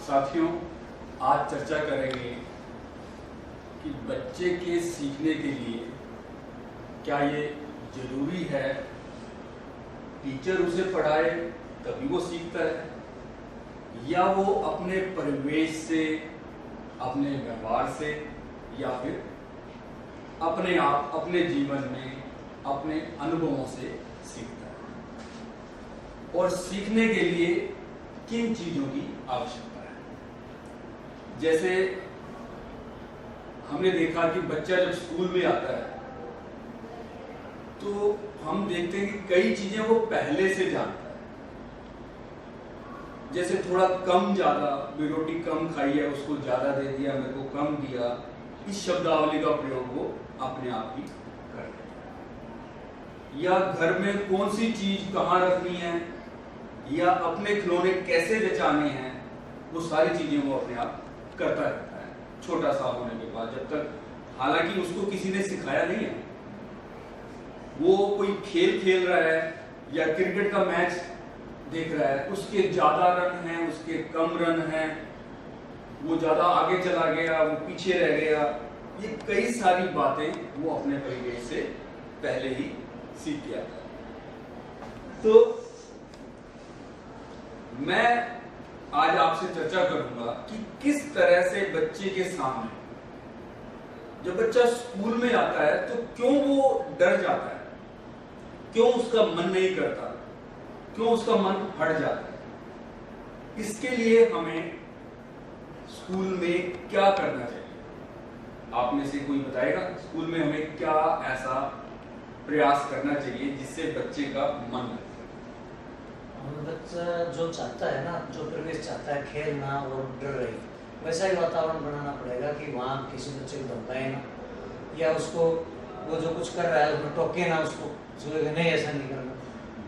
साथियों, आज चर्चा करेंगे कि बच्चे के सीखने के लिए क्या ये जरूरी है टीचर उसे पढ़ाए तभी वो सीखता है, या वो अपने परिवेश से, अपने व्यवहार से, या फिर अपने आप अपने जीवन में अपने अनुभवों से सीखता है। और सीखने के लिए किन चीजों की आवश्यकता है? जैसे हमने देखा कि बच्चा जब स्कूल में आता है तो हम देखते हैं कि कई चीजें वो पहले से जानता है। जैसे थोड़ा कम ज्यादा, भी रोटी कम खाई है उसको ज्यादा दे दिया, मेरे को कम दिया, इस शब्दावली का प्रयोग वो अपने आप ही कर देता है। या घर में कौन सी चीज कहाँ रखनी है, या अपने खिलौने कैसे बचाने हैं, वो सारी चीजें वो अपने आप करता रहता है छोटा सा होने के बाद, जब तक हालांकि उसको किसी ने सिखाया नहीं है। वो कोई खेल खेल रहा है या क्रिकेट का मैच देख रहा है, उसके ज्यादा रन हैं, उसके कम रन हैं, वो ज्यादा आगे चला गया, वो पीछे रह गया, ये कई सारी बातें वो अपने परिवेश से पहले ही सीख गया था। तो मैं आज आपसे चर्चा करूंगा कि किस तरह से बच्चे के सामने, जब बच्चा स्कूल में आता है तो क्यों वो डर जाता है, क्यों उसका मन नहीं करता, क्यों उसका मन हट जाता है। इसके लिए हमें स्कूल में क्या करना चाहिए? आप में से कोई बताएगा स्कूल में हमें क्या ऐसा प्रयास करना चाहिए जिससे बच्चे का मन लगे? बच्चा जो चाहता है ना, जो परिवेश चाहता है, खेलना और डर रही, वैसा ही वातावरण बनाना पड़ेगा कि वहाँ किसी बच्चे को धमकाए ना, या उसको वो जो कुछ कर रहा है उसमें टोके ना, उसको नहीं ऐसा नहीं करना,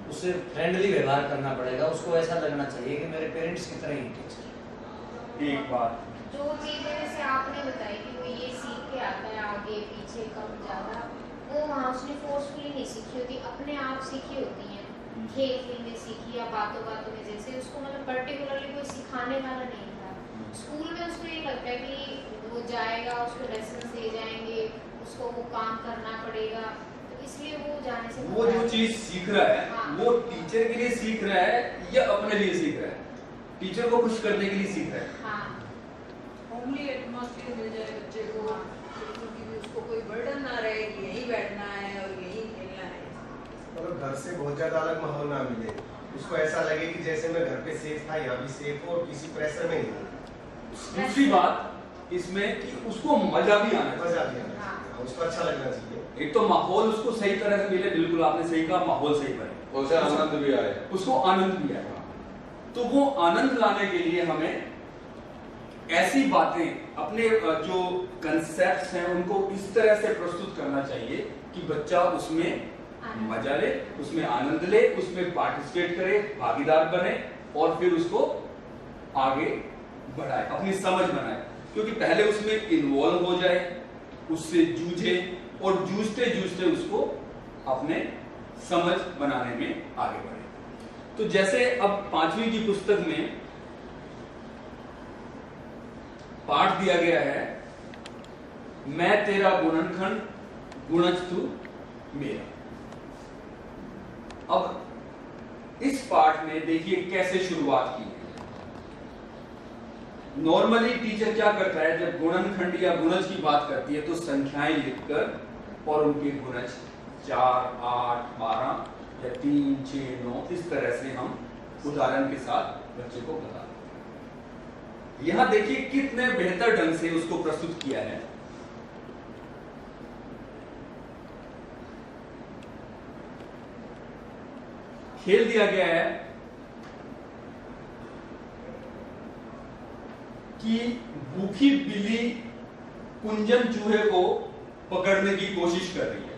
उससे फ्रेंडली व्यवहार करना पड़ेगा। उसको ऐसा लगना चाहिए कि मेरे पेरेंट्स की तरह ही टीचर। एक बात जो चीजें जैसे आपने बताई कि वो ये सीख के आता है आगे पीछे कम ज्यादा, वो वहाँ उसने फोर्सफुली नहीं सीखी होती, अपने आप सीखी होती है, खेल खेल में सीखी या बातों बातों में। जैसे उसको मतलब पर्टिकुलरली कोई सिखाने वाला नहीं था, स्कूल में उसको ये लगता है कि वो जाएगा, उसको लेसन दे जाएंगे, उसको वो काम करना पड़ेगा, तो इसलिए वो जाने से वो जो चीज सीख रहा है, हाँ। वो टीचर के लिए सीख रहा है या अपने लिए सीख रहा है? टीचर को खुश करने के लिए सीख रहा है। हाँ, होमली एटमॉस्फेयर मिल जाए बच्चे को, क्योंकि उसको कोई बर्डन ना रहे कि यहीं बैठना है और यहीं खेलना है। मतलब घर से बहुत ज्यादा अलग माहौल ना मिले, उसको ऐसा लगे कि जैसे मैं घर पे सेफ था, यहाँ भी सेफ हो और किसी प्रेशर में नहीं हूँ। दूसरी बात इसमें कि उसको मजा भी आना चाहिए। मजा भी आना चाहिए, उसको अच्छा लगना चाहिए। एक तो माहौल उसको सही तरह से मिले, बिल्कुल आपने सही कहा, माहौल सही बने, उसे आनंद भी आए, उसको आनंद भी आए। तो वो आनंद लाने के लिए हमें ऐसी बातें, अपने जो कंसेप्ट्स हैं उनको इस तरह से प्रस्तुत करना चाहिए कि बच्चा उसमें मजा ले, उसमें आनंद ले, उसमें पार्टिसिपेट करे, भागीदार बने और फिर उसको आगे बढ़ाए, अपनी समझ बनाए। क्योंकि पहले उसमें इन्वॉल्व हो जाए, उससे जूझे और जूझते जूझते उसको अपने समझ बनाने में आगे बढ़े। तो जैसे अब 5वीं की पुस्तक में पाठ दिया गया है, मैं तेरा गुणनखंड गुणज तू मेरा। अब इस पाठ में देखिए कैसे शुरुआत की है। नॉर्मली टीचर क्या करता है, जब गुणनखंड या गुणज की बात करती है तो संख्याएं लिखकर और उनके गुणज 4, 8, 12 या 3, 6, 9 इस तरह से हम उदाहरण के साथ बच्चे को बताते हैं। यहां देखिए कितने बेहतर ढंग से उसको प्रस्तुत किया है। खेल दिया गया है कि भूखी बिल्ली कुंजन चूहे को पकड़ने की कोशिश कर रही है।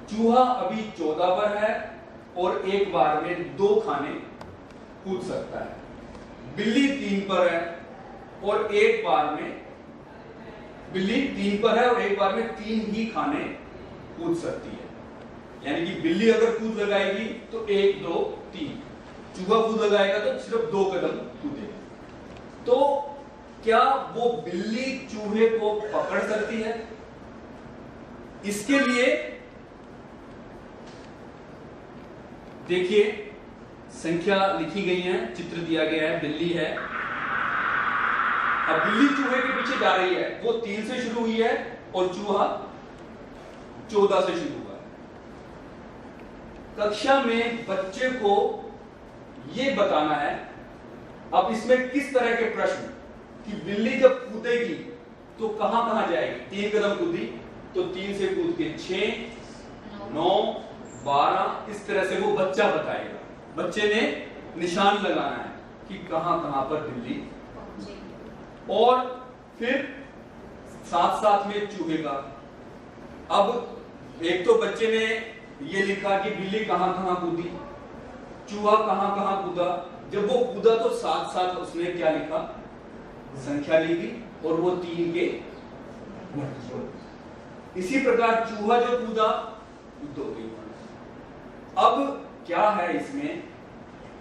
चूहा अभी 14 पर है और एक बार में 2 खाने कूद सकता है। बिल्ली 3 पर है और एक बार में बिल्ली 3 पर है और एक बार में 3 ही खाने कूद सकती है। यानी कि बिल्ली अगर कूद लगाएगी तो 1, 2, 3, चूहा कूद लगाएगा तो सिर्फ 2 कदम कूदेगा। तो क्या वो बिल्ली चूहे को पकड़ सकती है? इसके लिए देखिए संख्या लिखी गई है, चित्र दिया गया है, बिल्ली है। अब बिल्ली चूहे के पीछे जा रही है, वो 3 से शुरू हुई है और चूहा 14 से शुरू हुआ है। कक्षा में बच्चे को यह बताना है, अब इसमें किस तरह के प्रश्न कि बिल्ली जब कूदेगी तो कहां कहां जाएगी। 3 कदम कूदी तो 3 से कूद के 6, 9, 12, इस तरह से वो बच्चा बताएगा। बच्चे ने निशान लगाना है कि कहां कहां पर बिल्ली, और फिर साथ साथ में चूहे का। अब एक तो बच्चे ने ये लिखा कि बिल्ली कहां कहां कूदी, चूहा कहां कहां कूदा। जब वो कूदा तो साथ साथ उसने क्या लिखा, संख्या लिखी, और वो 3 के गुण। इसी प्रकार चूहा जो कूदा 2 के गुण। अब क्या है, इसमें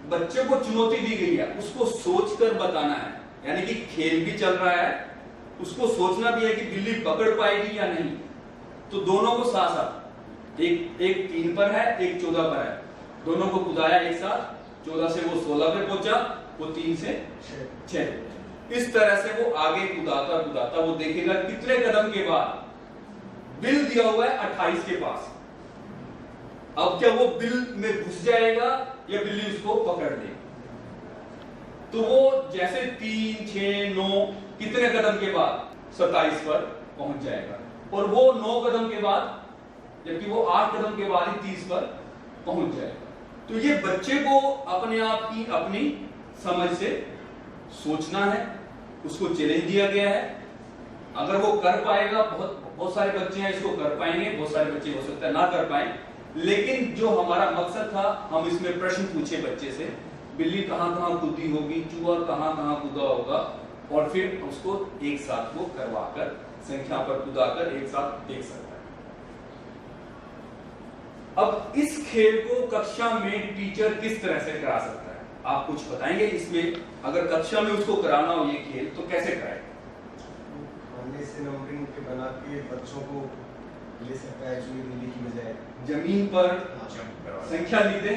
बच्चे को चुनौती दी गई है, उसको सोचकर बताना है। यानी कि खेल भी चल रहा है, उसको सोचना भी है कि बिल्ली पकड़ पाएगी या नहीं। तो दोनों को साथ साथ, एक 3 पर है, एक 14 पर है, दोनों को कुदाया एक साथ। 14 से वो 16 पे पहुंचा, वो 3 से 6। इस तरह से वो आगे कुदाता कुदाता वो देखेगा कितने कदम के बाद बिल दिया हुआ है 28 के पास। अब क्या वो बिल में घुस जाएगा या बिल्ली उसको पकड़ लेगी। तो वो जैसे 3, 6, 9 कितने कदम के बाद 27 पर पहुंच जाएगा, और वो 9 कदम के बाद, जबकि वो 8 कदम के बाद ही 30 पर पहुंच जाएगा। तो ये बच्चे को अपने आप की अपनी समझ से सोचना है, उसको चैलेंज दिया गया है। अगर वो कर पाएगा, बहुत सारे बच्चे हैं इसको कर पाएंगे, बहुत सारे बच्चे हो सकता है ना कर पाए। लेकिन जो हमारा मकसद था, हम इसमें प्रश्न पूछे बच्चे से, बिल्ली कहां कहां कूदी होगी, चूहा कहां कहां कूदा होगा, और फिर उसको एक साथ वो करवाकर संख्या पर कूदाकर एक साथ देख सकता है। अब इस खेल को कक्षा में टीचर किस तरह से करा सकता है, आप कुछ बताएंगे इसमें? अगर कक्षा में उसको कराना हो ये खेल तो कैसे कराएगा? से नंबरिंग के बना के बच्चों को ले सकता है, चूहे बिल्ली की बजाय जमीन पर संख्या लिख दे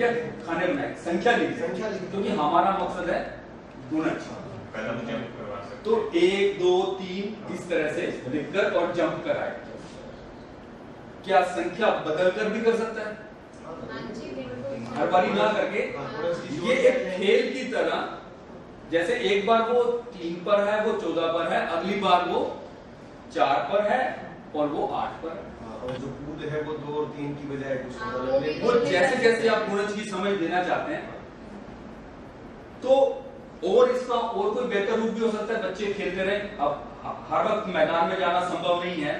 या खाने बनाए संख्या लिख दे, क्योंकि हमारा मकसद है गुणज। तो 1, 2, 3 इस तरह से लिखकर और जंप कराए। क्या संख्या बदलकर भी कर सकता है? हर बारी ना करके ये एक खेल की तरह, जैसे एक बार वो 3 पर है, वो 14 पर है, अगली बार वो 4 पर है और वो 8 पर है। और जो कूद है वो 2 और 3 की बजाय वो जैसे जैसे आप गुणज की समझ देना चाहते हैं। तो और इसका और कोई बेहतर रूप भी हो सकता है, बच्चे खेलते रहे। अब हर वक्त मैदान में जाना संभव नहीं है,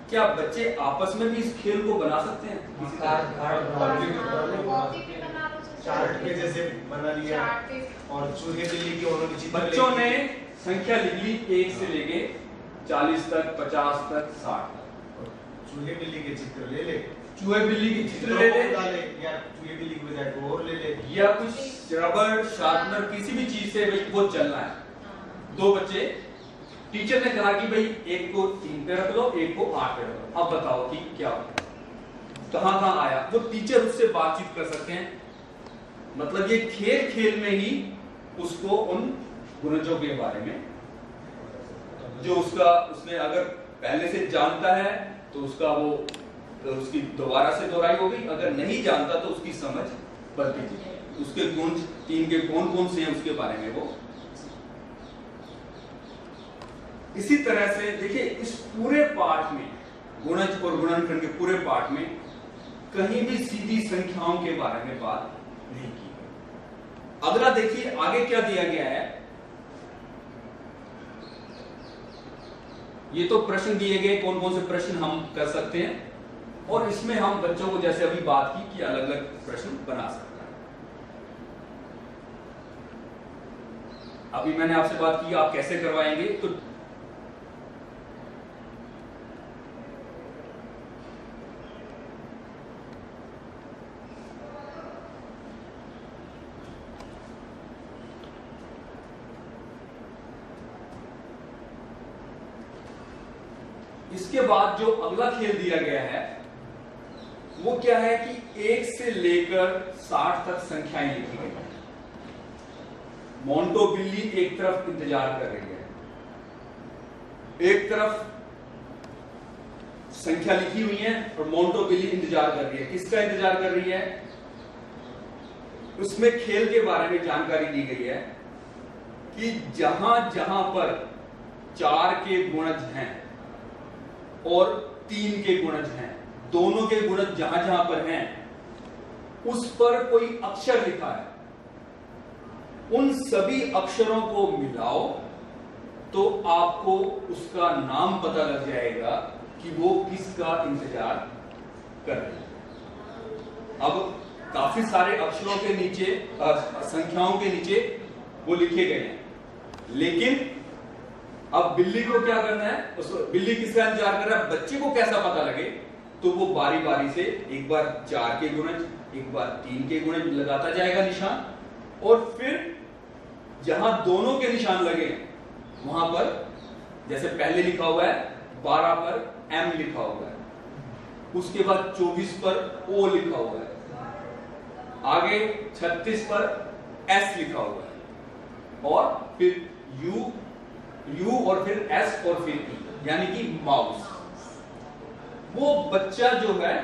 क्या बच्चे आपस में भी इस खेल को बना सकते हैं? चार्ट पे जैसे बना लिया, और चूहे बिल्ली के उन्होंने चित्र बच्चों ने संख्या लिख ली 1 से लेके 40 तक, 50 तक, 60 तक। चूहे बिल्ली के चित्र ले ले, चूहे बिल्ली के चित्र ले ले, या चूहे बिल्ली की बजाय को और ले ले, या कुछ रबड़ शार्पनर किसी भी चीज से भाई वो चलना है। 2 बच्चे, टीचर ने कहा कि भाई एक को 3 पे रख लो, एक को 8 पे रख लो, अब बताओ कि क्या कहां कहां आया। वो टीचर उससे बातचीत कर सकते हैं। मतलब ये खेल खेल में ही उसको उन गुणजों के बारे में, जो उसने अगर पहले से जानता है तो उसका वो उसकी दोबारा से दोहराई होगी, अगर नहीं जानता तो उसकी समझ बढ़ती जाएगी, उसके गुण 3 के कौन कौन से हैं उसके बारे में वो। इसी तरह से देखिए इस पूरे पाठ में, गुणज और गुणनखंड के पूरे पाठ में कहीं भी सीधी संख्याओं के बारे में बात नहीं की गई। अगला देखिए आगे क्या दिया गया है। ये तो प्रश्न दिए गए, कौन कौन से प्रश्न हम कर सकते हैं, और इसमें हम बच्चों को जैसे अभी बात की कि अलग अलग प्रश्न बना सकते हैं। अभी मैंने आपसे बात की आप कैसे करवाएंगे, तो इसके बाद जो अगला खेल दिया गया है वो क्या है कि 1 से लेकर 60 तक संख्याएं लिखी गई हैं। मोंटो बिल्ली एक तरफ इंतजार कर रही है, एक तरफ संख्या लिखी हुई है और मोंटो बिल्ली इंतजार कर रही है। किसका इंतजार कर रही है? उसमें खेल के बारे में जानकारी दी गई है कि जहां जहां पर 4 के गुणज हैं और 3 के गुणज हैं, दोनों के गुणज जहां जहां पर हैं उस पर कोई अक्षर लिखा है, उन सभी अक्षरों को मिलाओ तो आपको उसका नाम पता लग जाएगा कि वो किसका इंतजार कर रही है। अब काफी सारे अक्षरों के नीचे, संख्याओं के नीचे वो लिखे गए हैं, लेकिन अब बिल्ली को क्या करना है? बिल्ली किसका इंतजार कर रहा है? बच्चे को कैसा पता लगे? तो वो बारी बारी से एक बार 4 के गुणज, एक बार 3 के गुणज लगाता जाएगा निशान, और फिर जहां दोनों के निशान लगे वहां पर, जैसे पहले लिखा हुआ है 12 पर M लिखा हुआ है, उसके बाद 24 पर O लिखा हुआ है, आगे 36 पर S लिखा हुआ है, और फिर U और फिर S और फिर E, यानी कि माउस। वो बच्चा जो है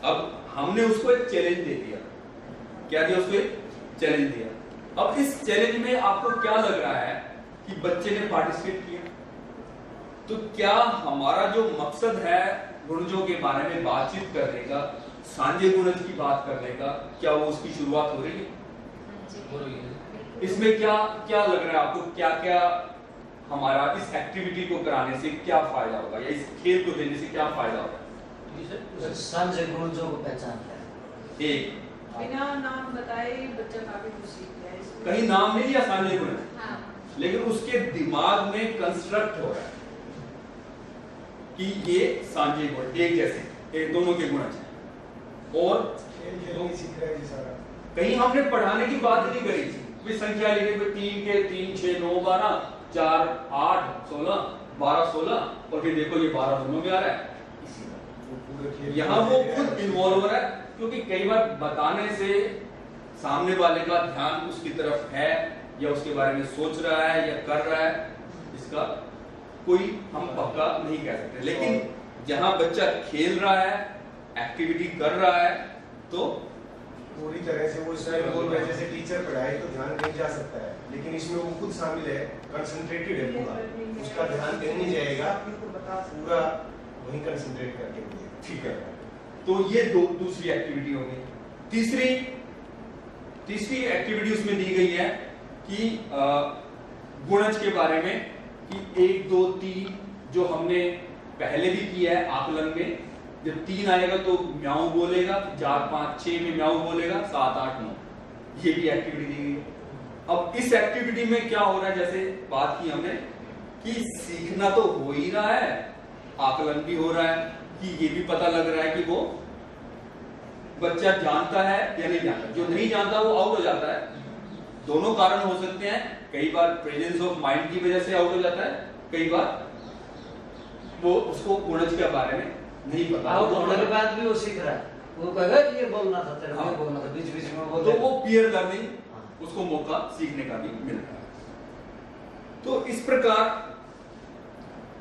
अब हमने उसको एक चैलेंज दे दिया। क्या दिया? उसको एक चैलेंज दिया। अब इस चैलेंज में आपको क्या लग रहा है कि बच्चे ने पार्टिसिपेट किया, तो क्या हमारा जो मकसद है गुणजों के बारे में बातचीत करने का, सांझे गुणज की बात करने का, क्या वो उसकी शुरुआत हो रही है? इसमें क्या क्या लग रहा है आपको? क्या क्या हमारा इस एक्टिविटी को कराने से क्या फायदा होगा, या इस खेल को देने से क्या फायदा होगा? सांझे गुणजों को पहचानता है। एक बिना नाम बताए बच्चा काफी कुछ सीख गया है। कहीं नाम नहीं लिया सांझे गुणज, हाँ। लेकिन उसके दिमाग में कंस्ट्रक्ट हो रहा है कि ये सांझे गुण एक जैसे, एक दोनों के गुणज हैं। और खेल सीख रहा है जी सारा। कहीं हमने पढ़ाने की बात नहीं करी थी, कोई संख्या लिखे, कोई 3 के 3 6 9 12 4 8 16 12 16, और फिर देखो ये 12 दोनों में आ रहा है। इसी तरह यहाँ वो खुद इन्वॉल्व हो रहा है, क्योंकि कई बार बताने से सामने वाले का ध्यान उसकी तरफ है, या उसके बारे में सोच रहा है या कर रहा है, इसका कोई हम पक्का नहीं कह सकते। लेकिन जहां बच्चा खेल रहा है, एक्टिविटी कर रहा है, तो पूरी तरह से वो इसमें इन्वॉल्व है। जैसे टीचर पढ़ाए तो ध्यान नहीं जा सकता है, लेकिन इसमें वो खुद शामिल है, कंसंट्रेटेड है पूरा, उसका ध्यान कहीं नहीं जाएगा, पूरा वहीं कंसंट्रेट करके। ठीक है, तो ये दूसरी एक्टिविटी हो गई। तीसरी एक्टिविटी उसमें दी गई है कि गुणज के बारे में, कि 1 2 3 जो हमने पहले भी किया है आकलन में, जब 3 आएगा तो म्याऊ बोलेगा, 4 5 6 में म्याऊ बोलेगा, 7 8 9, ये भी एक्टिविटी दी गई है। अब इस एक्टिविटी में क्या हो रहा है, जैसे बात की हमने कि सीखना तो हो ही रहा है, आकलन भी हो रहा है, कि ये भी पता लग रहा है कि वो बच्चा जानता है या नहीं जानता। जो नहीं जानता वो आउट हो जाता है। दोनों कारण हो सकते हैं, कई बार प्रेजेंस ऑफ माइंड की वजह से आउट हो जाता है, कई बार वो उसको गुणज के बारे में नहीं पता, आउट होने के बाद भी वो सीख रहा है, वो कहेगा ये बोलना था तेरे को, ये बोलना था, बीच बीच में बोल, तो वो पीयर लर्निंग उसको मौका सीखने का भी मिलता है। तो इस प्रकार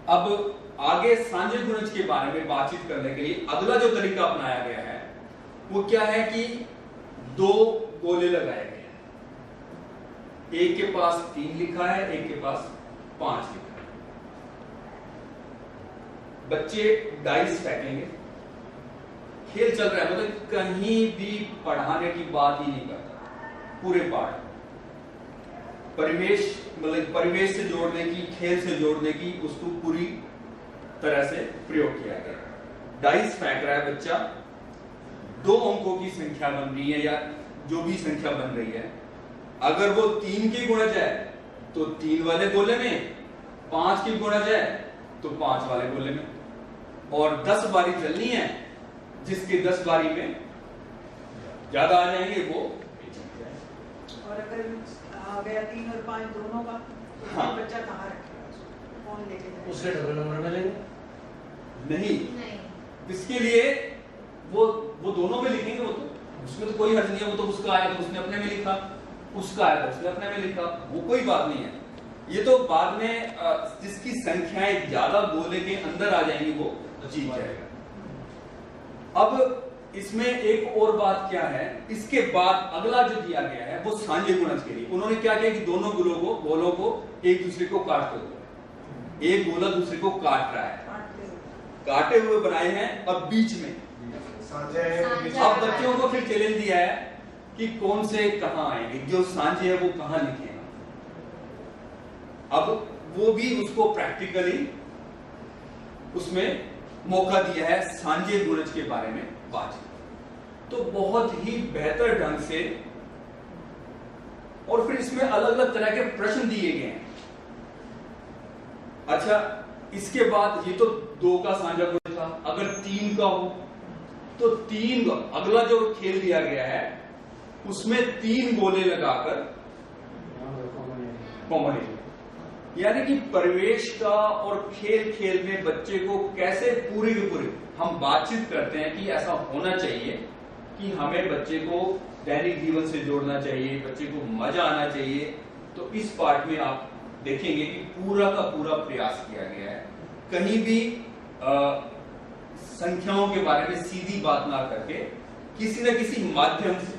अब आगे सांझे गुणज के बारे में बातचीत करने के लिए अगला जो तरीका अपनाया गया है वो क्या है कि 2 गोले लगाए गए हैं। एक के पास 3 लिखा है, एक के पास 5 लिखा है। बच्चे डाइस फेंकेंगे, खेल चल रहा है, मतलब कहीं भी पढ़ाने की बात ही नहीं करता, पूरे पाठ परिवेश, मतलब परिवेश से जोड़ने की, खेल से जोड़ने की उसको पूरी तरह से प्रयोग किया गया। डाइस फेंक रहा है बच्चा, 2 अंकों की संख्या बन रही है या जो भी संख्या बन रही है, अगर वो 3 की गुणज है तो 3 वाले गोले में, 5 की गुणज है तो 5 वाले गोले में, और 10 बारी चलनी है, जिसके 10 बारी में ज्यादा आ जाएंगे वो जीत जाएगा। और अगर आ गया 3 और 5 दोनों का, तो हाँ। बच्चा कहाँ रखेगा? फोन लेके जाए। उसके डबल नंबर मिलेंगे। नहीं, नहीं, इसके लिए वो दोनों में लिखेंगे, वो तो उसमें तो कोई हर्ज नहीं है, वो तो उसका आया तो उसने अपने में लिखा, उसका आया तो उसने अपने में लिखा, वो कोई बात नहीं है। ये तो बाद में जिसकी संख्याएं ज्यादा गोले के अंदर आ जाएंगी वो जीत जाएगा। अब इसमें एक और बात क्या है, इसके बाद अगला जो दिया गया है वो सांझे गुणज के लिए उन्होंने क्या किया कि दोनों गोलों को एक दूसरे को काटते हुए, एक गोला दूसरे को काट रहा है, काटे हुए बनाए हैं और बीच में साझा है, साझा। अब बच्चों को फिर चैलेंज दिया है कि कौन से कहां आएंगे, जो सांझे है वो कहां लिखेगा। अब वो भी उसको प्रैक्टिकली उसमें मौका दिया है सांझे गुणज के बारे में बातचीत। तो बहुत ही बेहतर ढंग से, और फिर इसमें अलग अलग तरह के प्रश्न दिए गए हैं। अच्छा, इसके बाद ये तो 2 का साझा गुणज था, अगर 3 का हो तो 3, अगला जो खेल दिया गया है उसमें 3 गोले लगाकर कॉम्बिनेशन, यानी कि परिवेश का और खेल खेल में बच्चे को कैसे पूरे के पूरे हम बातचीत करते हैं कि ऐसा होना चाहिए कि हमें बच्चे को दैनिक जीवन से जोड़ना चाहिए, बच्चे को मजा आना चाहिए। तो इस पार्ट में आप देखेंगे कि पूरा का पूरा प्रयास किया गया है, कहीं भी संख्याओं के बारे में सीधी बात ना करके किसी न किसी माध्यम से,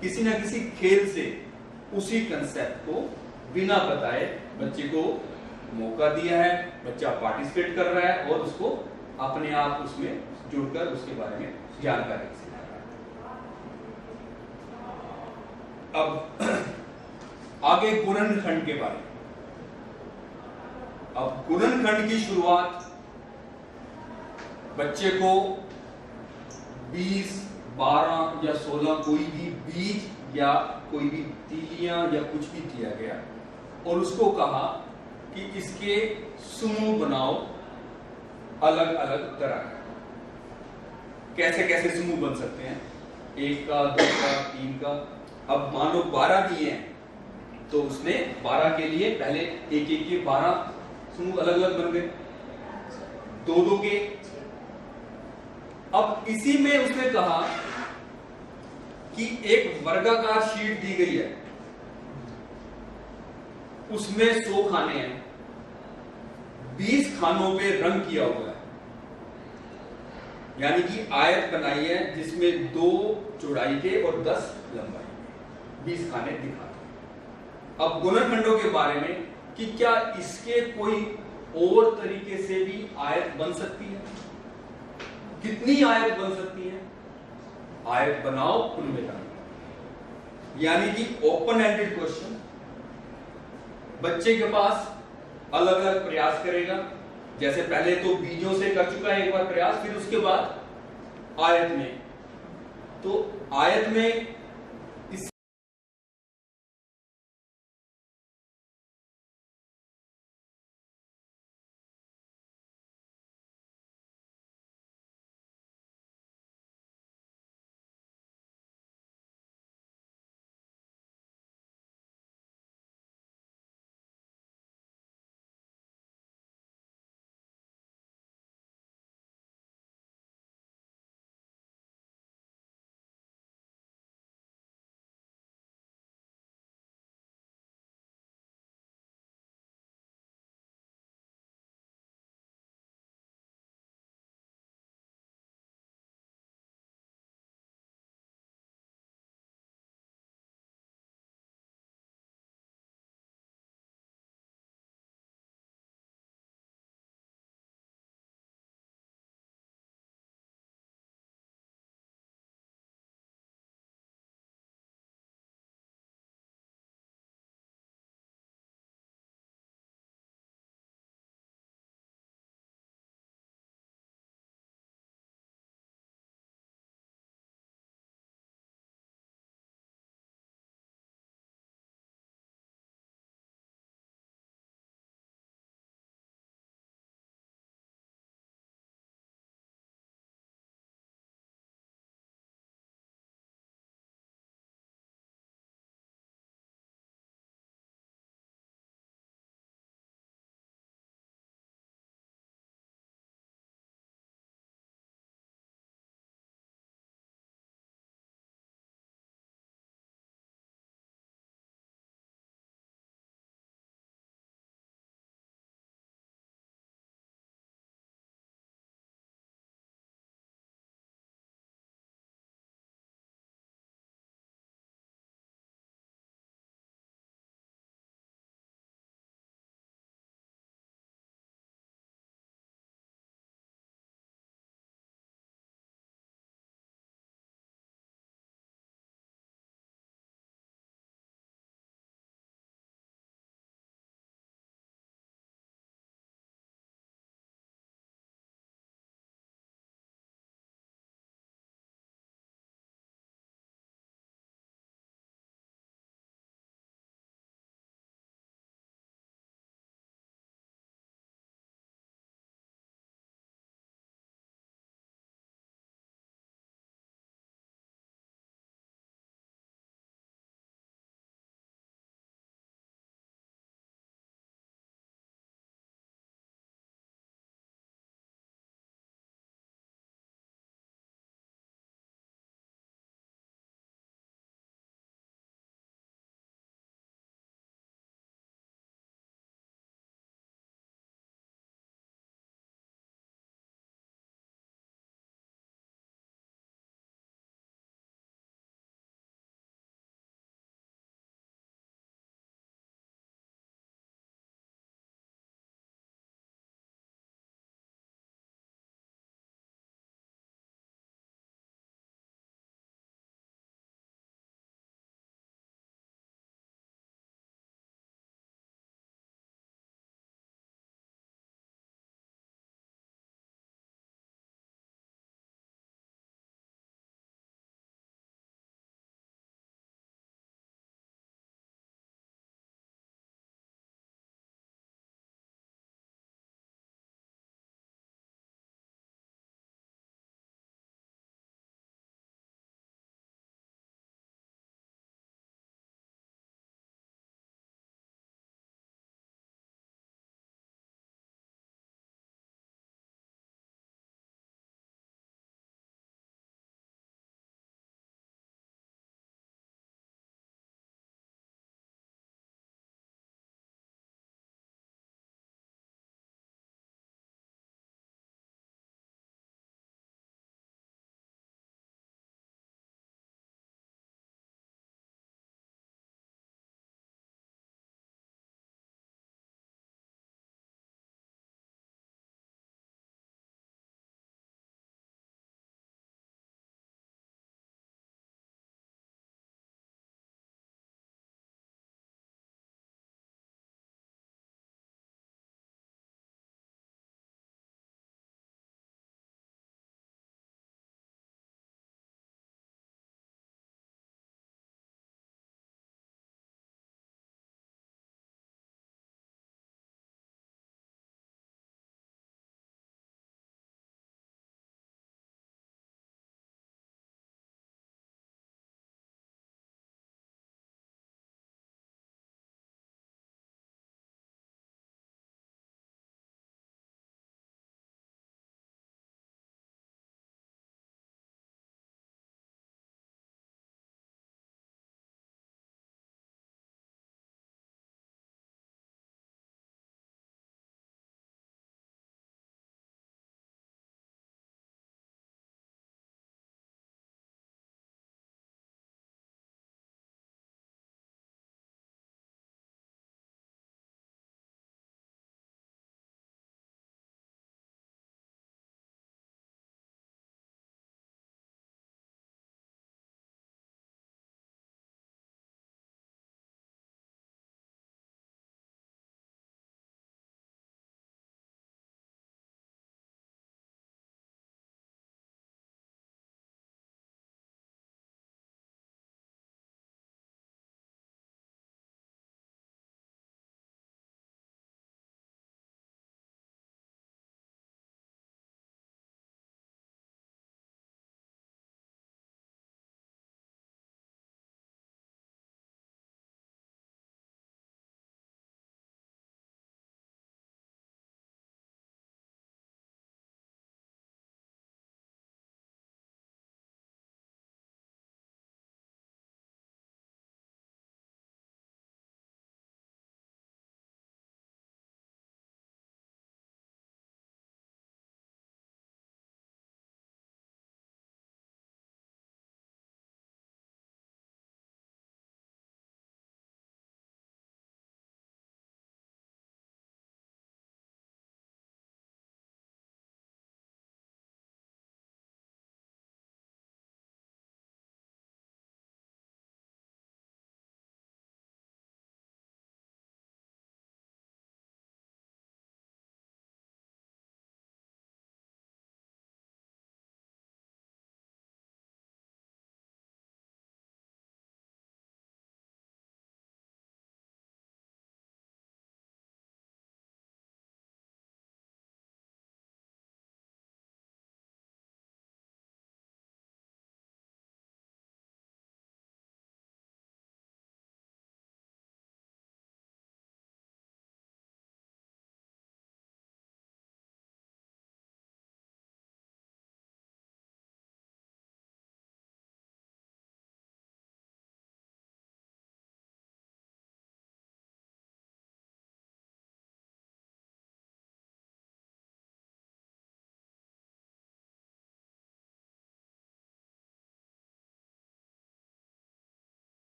किसी न किसी खेल से उसी कंसेप्ट को बिना बताए बच्चे को मौका दिया है, बच्चा पार्टिसिपेट कर रहा है और उसको अपने आप उसमें जुड़कर उसके बारे में जानकारी सिखा रहा है। अब आगे गुणनखंड के बारे में। अब गुणनखंड की शुरुआत बच्चे को 20, 12 या 16 कोई भी बीज या कोई भी तीलियां या कुछ भी दिया गया और उसको कहा कि इसके समूह बनाओ अलग अलग तरह का। कैसे कैसे समूह बन सकते हैं, 1 का, 2 का, 3 का। अब मान लो 12 दिए हैं तो उसने 12 के लिए पहले एक के 12 समूह अलग अलग बन गए, 2 के। अब इसी में उसने कहा कि एक वर्गाकार शीट दी गई है, उसमें 100 खाने हैं, 20 खानों पे रंग किया हुआ है, यानी कि आयत बनाई है जिसमें 2 चौड़ाई के और 10 लंबाई के 20 खाने दिखाते हैं। अब गुणनखंडों के बारे में कि क्या इसके कोई और तरीके से भी आयत बन सकती है, कितनी आयत बन सकती है, आयत बनाओ उनमें रंग, यानी कि ओपन एंडेड क्वेश्चन। बच्चे के पास अलग अलग प्रयास करेगा, जैसे पहले तो बीजों से कर चुका है एक बार प्रयास, फिर उसके बाद आयत में। तो आयत में